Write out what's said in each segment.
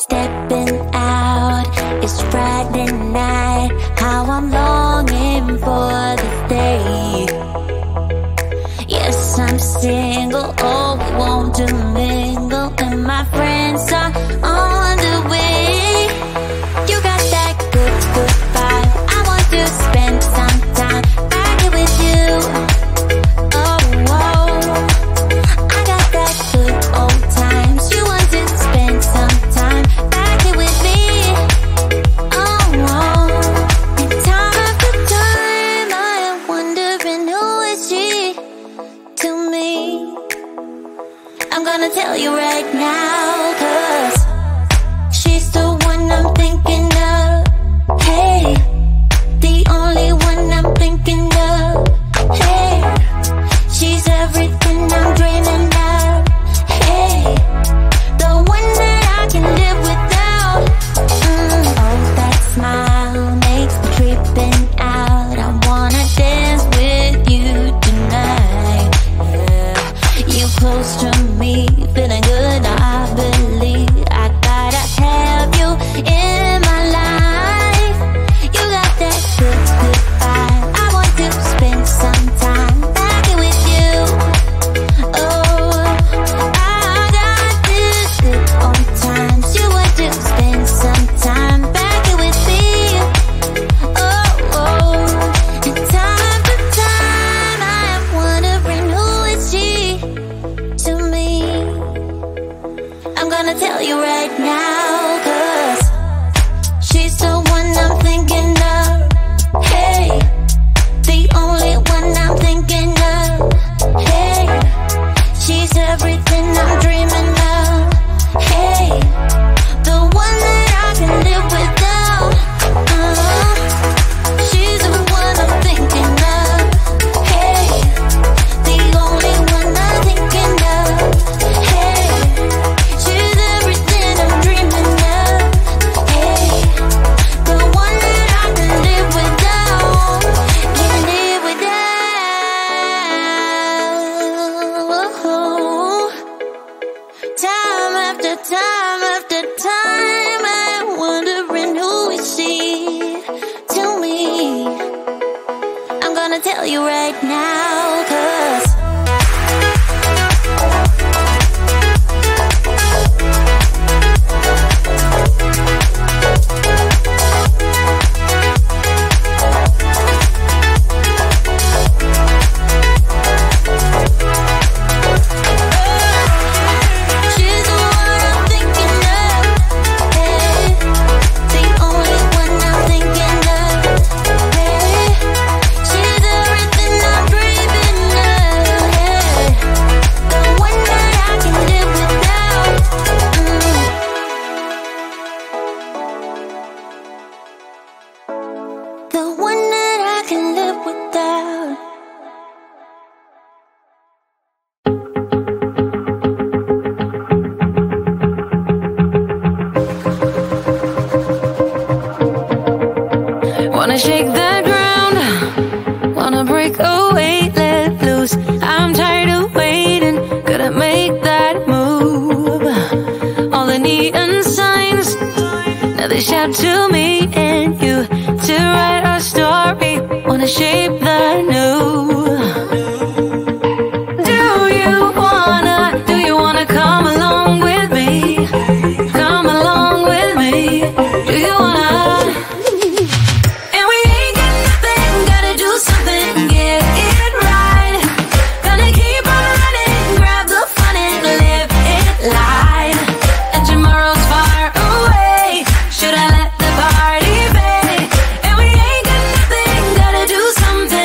Stepping out, it's Friday night. How I'm longing for this day. Yes, I'm single, oh, we want to mingle, and my friends are on the way. You got that good, good vibe. I want to spend some time back here with you. Oh, whoa. I got that good old times. You want to spend some time back here with me. Oh, whoa. And time after time, I am wondering who is she to me. I'm gonna tell you right now, 'cause she's the one I'm thinking of. Hey, the only one I'm thinking of. Hey, she's everything I'm dreaming of. Hey, the one that I can live without. Oh, that smile makes me tripping out. I wanna dance with you tonight. Yeah, you close to me, feeling good. I believe I gotta have you in my life. You got that good, good vibe. I want to spend some time back here with you. Oh, I got this good old times. You want to spend some time back here with me. Oh, oh. And time after time, I am wondering who is she to me. I'm gonna tell you right now, 'cause she's the one I'm thinking of. Hey, the only one I'm thinking of. Hey, she's everything I'm dreaming of. Hey, the one that I can live without. She's the one I'm thinking of. Hey, the only one I'm thinking of. Hey, she's everything I'm dreaming of. Hey, the one that I can live without. Can live without. Time after time after time, I'm wondering who is she to me. I'm gonna tell you right now, 'cause she's the one I'm thinking of. Hey, the only one I'm thinking of. Hey, she's everything I'm dreaming of. Hey, the one that I can live without. The one that I can live without. Wanna shake the ground, wanna break away, let loose. I'm tired of waiting, gotta make that move. All the neon signs, now they shout to me and you to write our story. Wanna shape the new. Do you wanna come along with me? Come along with me. Do you wanna? And we ain't got nothing, gotta do something, get it right. Gonna keep on running, grab the fun and live it light. And tomorrow's far away, should I let the party fade? And we ain't got nothing, gotta do something.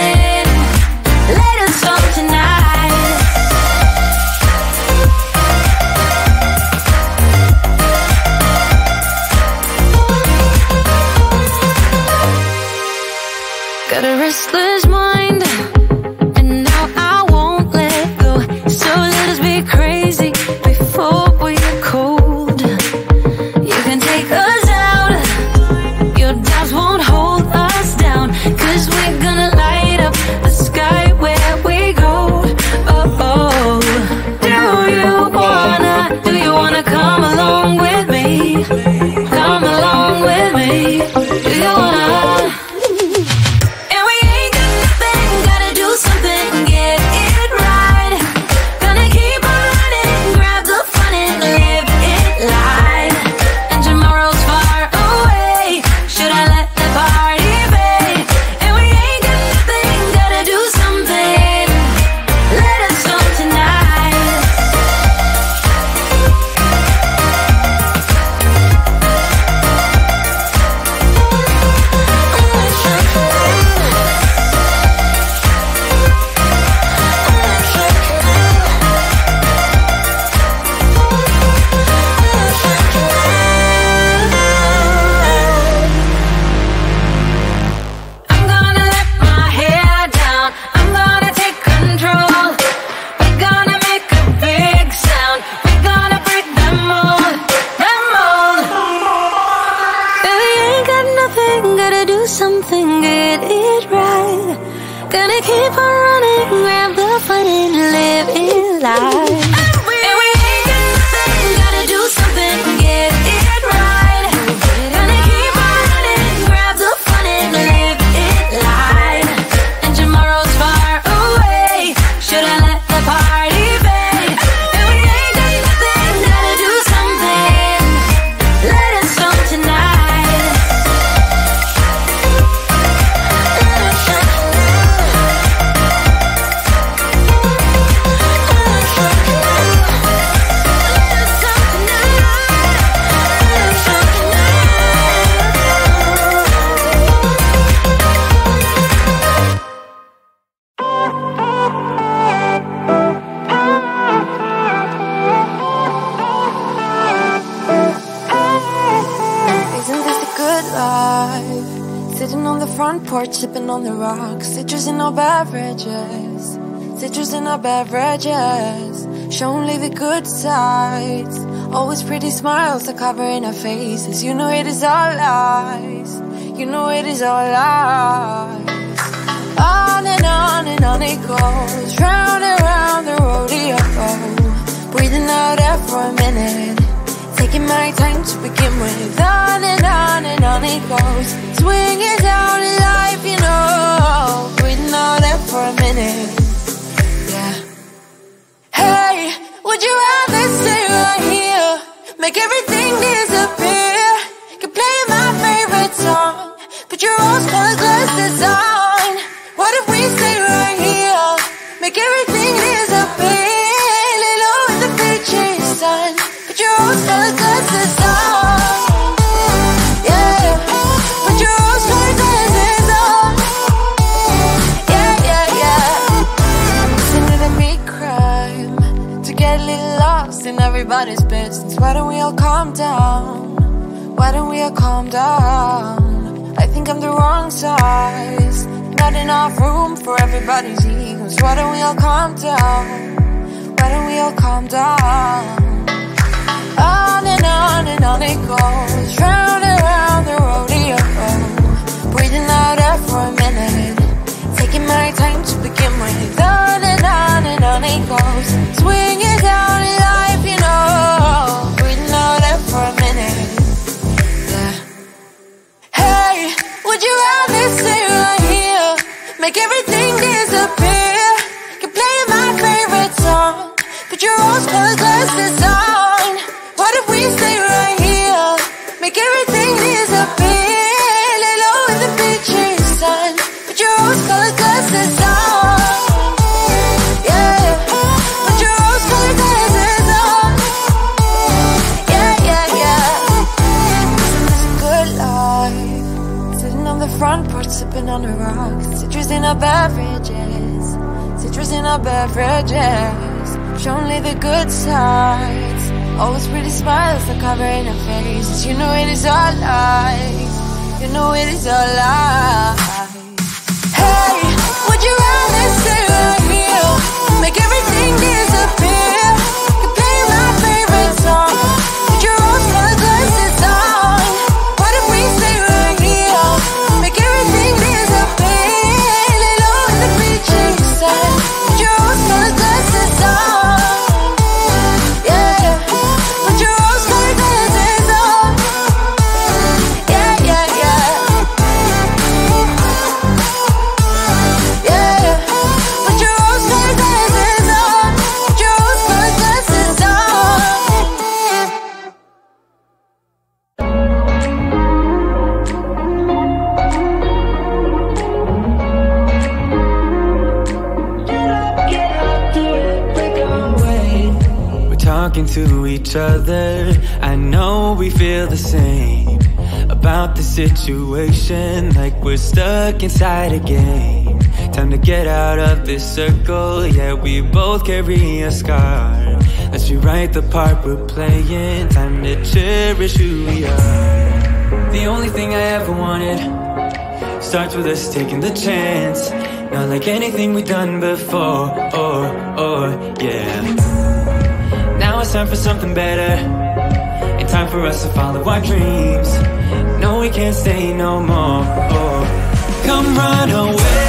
keep on running, grab the fun and live it life. And we ain't got nothing, gotta do something, get it right. Gonna keep on running, grab the fun and live it life. And tomorrow's far away, should I let the party fade? And we ain't got nothing, gotta do something, let us know tonight. Isn't this a good life? Sitting on the front porch, sipping on the rocks. Citrus in our beverages, citrus in our beverages. Show only the good sides. Always pretty smiles are covering our faces. You know it is all lies. You know it is all lies. On and on it goes, round and round the rodeo. Breathing out air for a minute, taking my time to begin with. On and on it goes, swinging down in life, you know. Breathing out air for a minute, yeah. Hey, would you rather stay right here, make everything disappear? Could play my favorite song, put your rose-colored glasses on. What if we stay right here, make everything disappear? Lay low in the beach's sun, put your rose-colored glasses on. Yeah, put your rose-colored glasses on. Yeah, yeah, yeah. Isn't it a big crime to get a little lost in everybody's business? Why don't we all calm down? Why don't we all calm down? I think I'm the wrong size, not enough room for everybody's egos. Why don't we all calm down? Why don't we all calm down? On and on it goes, round and round the rodeo. Breathing out air for a minute, taking my time to begin with. On and on it goes, swinging down in life, you know. Breathing out air for a minute, yeah. Hey, would you rather stay right here, make everything disappear? Could play my favorite song, put your rose-colored glasses on. What if we stay right here, make everything disappear? Lay low in the beach's sun, put your rose-colored glasses on. Yeah, put your rose-colored glasses on. Yeah, yeah, yeah. Isn't this a good life? Sitting on the front porch, sipping on the rocks. Citrus in our beverages, citrus in our beverages. Show only the good sides. Always pretty smiles are covering our faces. You know it is all lies. You know it is all lies. Hey, would you rather stay right here, make everything disappear? Could play my favorite song, put your rose-colored glasses on. What if we stay right here, make everything disappear? Lay low in the beach's sun, put your rose-colored glasses on. To each other, I know we feel the same about the situation, like we're stuck inside a game. Time to get out of this circle, yeah, we both carry a scar. Let's rewrite the part we're playing, time to cherish who we are. The only thing I ever wanted starts with us taking the chance, not like anything we've done before, yeah. Now it's time for something better, and time for us to follow our dreams. No, we can't stay no more. Come run away.